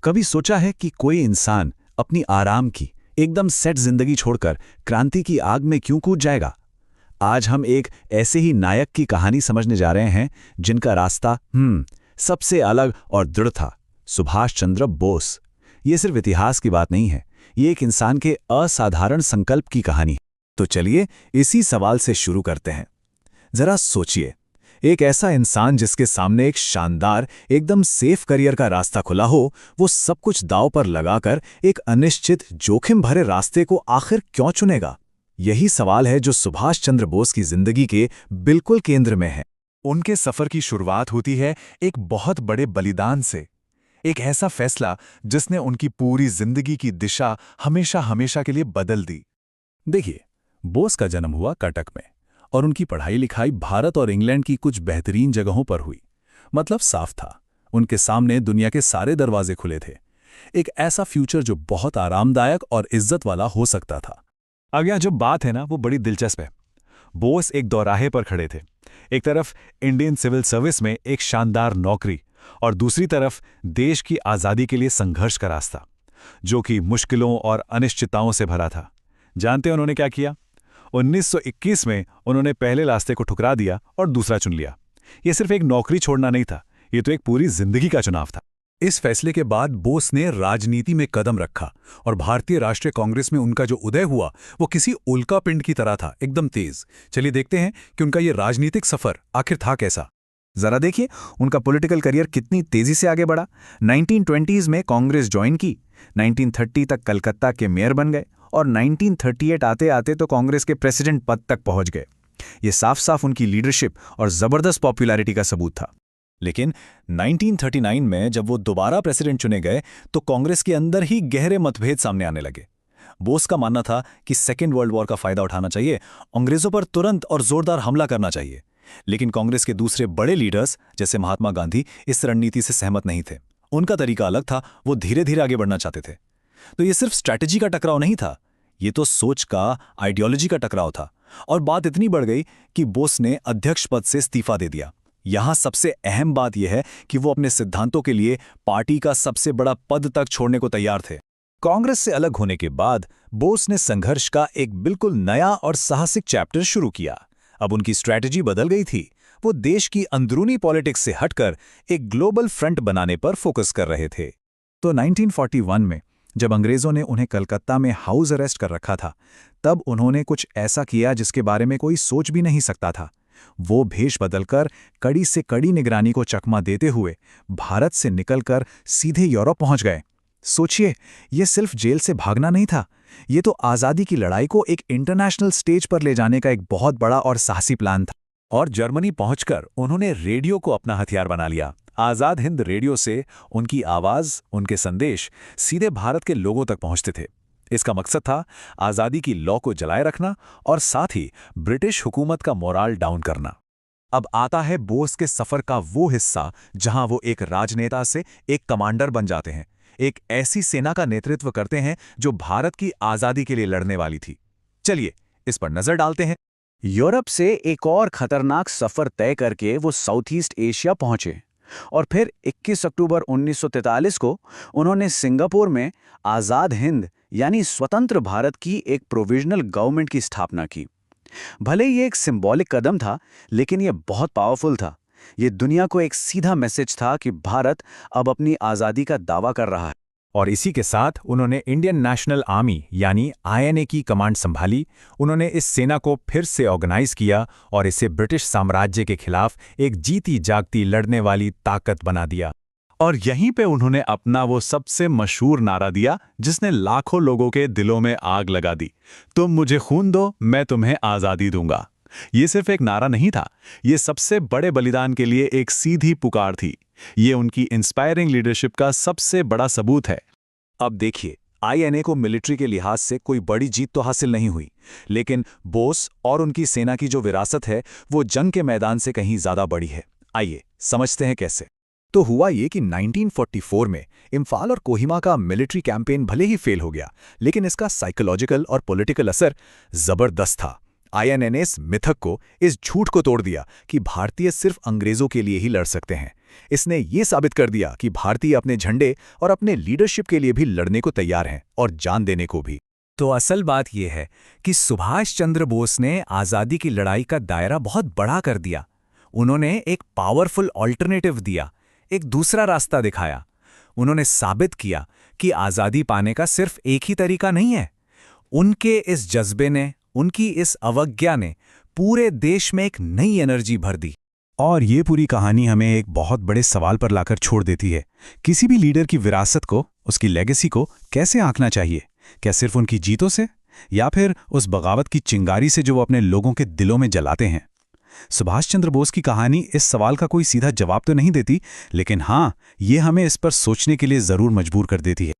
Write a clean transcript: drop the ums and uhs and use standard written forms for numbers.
कभी सोचा है कि कोई इंसान अपनी आराम की एकदम सेट जिंदगी छोड़कर क्रांति की आग में क्यों कूद जाएगा? आज हम एक ऐसे ही नायक की कहानी समझने जा रहे हैं जिनका रास्ता सबसे अलग और दृढ़ था। सुभाष चंद्र बोस। ये सिर्फ इतिहास की बात नहीं है, ये एक इंसान के असाधारण संकल्प की कहानी है। तो चलिए इसी सवाल से शुरू करते हैं। जरा सोचिए, एक ऐसा इंसान जिसके सामने एक शानदार एकदम सेफ करियर का रास्ता खुला हो, वो सब कुछ दांव पर लगाकर एक अनिश्चित जोखिम भरे रास्ते को आखिर क्यों चुनेगा? यही सवाल है जो सुभाष चंद्र बोस की जिंदगी के बिल्कुल केंद्र में है। उनके सफर की शुरुआत होती है एक बहुत बड़े बलिदान से। एक ऐसा फैसला जिसने उनकी पूरी जिंदगी की दिशा हमेशा हमेशा के लिए बदल दी। देखिए, बोस का जन्म हुआ कटक में और उनकी पढ़ाई लिखाई भारत और इंग्लैंड की कुछ बेहतरीन जगहों पर हुई। मतलब साफ था, उनके सामने दुनिया के सारे दरवाजे खुले थे। एक ऐसा फ्यूचर जो बहुत आरामदायक और इज्जत वाला हो सकता था। अब यह जो बात है ना, वो बड़ी दिलचस्प है। बोस एक दौराहे पर खड़े थे। एक तरफ इंडियन सिविल सर्विस में एक शानदार नौकरी और दूसरी तरफ देश की आज़ादी के लिए संघर्ष का रास्ता, जो कि मुश्किलों और अनिश्चितताओं से भरा था। जानते हैं उन्होंने क्या किया? 1921 में उन्होंने पहले रास्ते को ठुकरा दिया और दूसरा चुन लिया। यह सिर्फ एक नौकरी छोड़ना नहीं था, ये तो एक पूरी जिंदगी का चुनाव था। इस फैसले के बाद बोस ने राजनीति में कदम रखा और भारतीय राष्ट्रीय कांग्रेस में उनका जो उदय हुआ वो किसी उल्का पिंड की तरह था, एकदम तेज। चलिए देखते हैं कि उनका ये राजनीतिक सफर आखिर था कैसा। जरा देखिए उनका पॉलिटिकल करियर कितनी तेजी से आगे बढ़ा। 1920s में कांग्रेस ज्वाइन की, 1930 तक कलकत्ता के मेयर बन गए और 1938 आते आते तो कांग्रेस के प्रेसिडेंट पद तक पहुंच गए। ये साफ साफ उनकी लीडरशिप और जबरदस्त पॉपुलैरिटी का सबूत था। लेकिन 1939 में जब वो दोबारा प्रेसिडेंट चुने गए तो कांग्रेस के अंदर ही गहरे मतभेद सामने आने लगे। बोस का मानना था कि सेकेंड वर्ल्ड वॉर का फायदा उठाना चाहिए, अंग्रेजों पर तुरंत और जोरदार हमला करना चाहिए। लेकिन कांग्रेस के दूसरे बड़े लीडर्स जैसे महात्मा गांधी इस रणनीति से सहमत नहीं थे। उनका तरीका अलग था, वो धीरे धीरे आगे बढ़ना चाहते थे। तो ये सिर्फ स्ट्रैटेजी का टकराव नहीं था, ये तो सोच का, आइडियोलॉजी का टकराव था। और बात इतनी बढ़ गई कि बोस ने अध्यक्ष पद से इस्तीफा दे दिया। यहां सबसे अहम बात यह है कि वो अपने सिद्धांतों के लिए पार्टी का सबसे बड़ा पद तक छोड़ने को तैयार थे। कांग्रेस से अलग होने के बाद बोस ने संघर्ष का एक बिल्कुल नया और साहसिक चैप्टर शुरू किया। अब उनकी स्ट्रैटेजी बदल गई थी। वो देश की अंदरूनी पॉलिटिक्स से हटकर एक ग्लोबल फ्रंट बनाने पर फोकस कर रहे थे। तो 1941 में जब अंग्रेजों ने उन्हें कलकत्ता में हाउस अरेस्ट कर रखा था, तब उन्होंने कुछ ऐसा किया जिसके बारे में कोई सोच भी नहीं सकता था। वो भेष बदलकर कड़ी से कड़ी निगरानी को चकमा देते हुए भारत से निकलकर सीधे यूरोप पहुंच गए। सोचिए, ये सिर्फ जेल से भागना नहीं था, ये तो आज़ादी की लड़ाई को एक इंटरनेशनल स्टेज पर ले जाने का एक बहुत बड़ा और साहसी प्लान था। और जर्मनी पहुंचकर उन्होंने रेडियो को अपना हथियार बना लिया। आज़ाद हिंद रेडियो से उनकी आवाज़, उनके संदेश सीधे भारत के लोगों तक पहुंचते थे। इसका मकसद था आज़ादी की लौ को जलाए रखना और साथ ही ब्रिटिश हुकूमत का मोराल डाउन करना। अब आता है बोस के सफ़र का वो हिस्सा जहां वो एक राजनेता से एक कमांडर बन जाते हैं, एक ऐसी सेना का नेतृत्व करते हैं जो भारत की आज़ादी के लिए लड़ने वाली थी। चलिए इस पर नज़र डालते हैं। यूरोप से एक और खतरनाक सफ़र तय करके वो साउथ ईस्ट एशिया पहुंचे और फिर 21 अक्टूबर 1943 को उन्होंने सिंगापुर में आज़ाद हिंद यानी स्वतंत्र भारत की एक प्रोविजनल गवर्नमेंट की स्थापना की। भले ही ये एक सिंबॉलिक कदम था, लेकिन ये बहुत पावरफुल था। ये दुनिया को एक सीधा मैसेज था कि भारत अब अपनी आज़ादी का दावा कर रहा है। और इसी के साथ उन्होंने इंडियन नेशनल आर्मी यानी INA की कमांड संभाली। उन्होंने इस सेना को फिर से ऑर्गेनाइज किया और इसे ब्रिटिश साम्राज्य के खिलाफ एक जीती जागती लड़ने वाली ताकत बना दिया। और यहीं पे उन्होंने अपना वो सबसे मशहूर नारा दिया जिसने लाखों लोगों के दिलों में आग लगा दी, तुम मुझे खून दो, मैं तुम्हें आज़ादी दूंगा। ये सिर्फ एक नारा नहीं था, ये सबसे बड़े बलिदान के लिए एक सीधी पुकार थी। ये उनकी इंस्पायरिंग लीडरशिप का सबसे बड़ा सबूत है। अब देखिए, INA को मिलिट्री के लिहाज से कोई बड़ी जीत तो हासिल नहीं हुई, लेकिन बोस और उनकी सेना की जो विरासत है वो जंग के मैदान से कहीं ज्यादा बड़ी है। आइए समझते हैं कैसे। तो हुआ ये कि 1944 में इम्फाल और कोहिमा का मिलिट्री कैंपेन भले ही फेल हो गया, लेकिन इसका साइकोलॉजिकल और पॉलिटिकल असर जबरदस्त था। INA ने इस मिथक को, इस झूठ को तोड़ दिया कि भारतीय सिर्फ अंग्रेजों के लिए ही लड़ सकते हैं। इसने ये साबित कर दिया कि भारतीय अपने झंडे और अपने लीडरशिप के लिए भी लड़ने को तैयार हैं और जान देने को भी। तो असल बात यह है कि सुभाष चंद्र बोस ने आज़ादी की लड़ाई का दायरा बहुत बड़ा कर दिया। उन्होंने एक पावरफुल ऑल्टरनेटिव दिया, एक दूसरा रास्ता दिखाया। उन्होंने साबित किया कि आज़ादी पाने का सिर्फ एक ही तरीका नहीं है। उनके इस जज्बे ने, उनकी इस अवज्ञा ने पूरे देश में एक नई एनर्जी भर दी। और ये पूरी कहानी हमें एक बहुत बड़े सवाल पर लाकर छोड़ देती है। किसी भी लीडर की विरासत को, उसकी लेगेसी को कैसे आंकना चाहिए? क्या सिर्फ उनकी जीतों से, या फिर उस बगावत की चिंगारी से जो वो अपने लोगों के दिलों में जलाते हैं? सुभाष चंद्र बोस की कहानी इस सवाल का कोई सीधा जवाब तो नहीं देती, लेकिन हाँ, ये हमें इस पर सोचने के लिए ज़रूर मजबूर कर देती है।